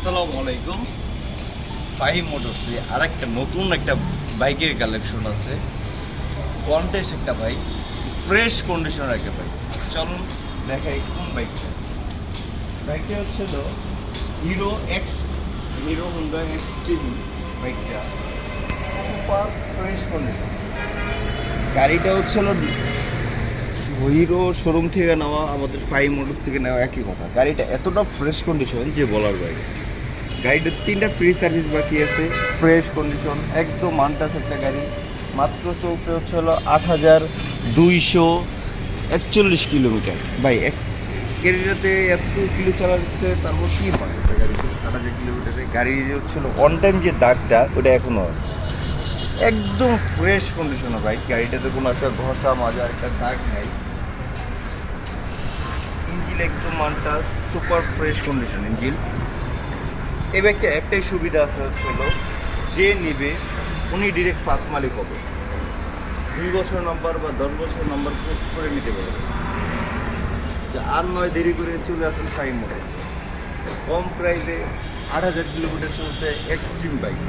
আসসালামু আলাইকুম। ফাহিম মোটরসে আর একটা নতুন একটা বাইকের কালেকশন আছে। কন্টেস্ট একটা বাইক, ফ্রেশ কন্ডিশনের একটা বাইক। চলুন দেখাই কোন বাইকটা। বাইকটা হচ্ছিল হিরো হোন্ডা এক্সট্রিম বাইকটা, সুপার ফ্রেশ কন্ডিশন। গাড়িটা হচ্ছিল হিরো শোরুম থেকে নেওয়া, আমাদের ফাইভ মোটরস থেকে নেওয়া একই কথা। গাড়িটা এতটা ফ্রেশ কন্ডিশন যে বলার বাইরে। গাড়িটার 3টা ফ্রি সার্ভিস বাকি আছে, ফ্রেশ কন্ডিশন, একদম আনটাচ একটা গাড়ি। মাত্র চলছে হলো 8,241 কিলোমিটার। ভাই গাড়িটাতে এত কিলো চালাচ্ছে, তারপর কী হয় একটা গাড়িতে 8,000 কিলোমিটারে? গাড়ির হচ্ছিল অন টাইম যে দাগটা ওটা এখনও আছে, একদম ফ্রেশ কন্ডিশনে বাইক। গাড়িটাতে কোনো একটা ঘষা মাজা একটা দাগ নেই। ইঞ্জিন একদম untouch, super fresh condition engine. এই বাইকটা একটাই সুবিধা আছে হলো, যে নিবে উনি ডিরেক্ট ফার্স্ট মালিক হবে। 2 বছর নাম্বার বা 10 বছর নাম্বার করে নিতে পারবে। আর নয় দেরি করে চলে আসুন ফাইভ মোটর। কম প্রাইসে 8,000 কিলোমিটার চলছে এক্সট্রিম বাইক।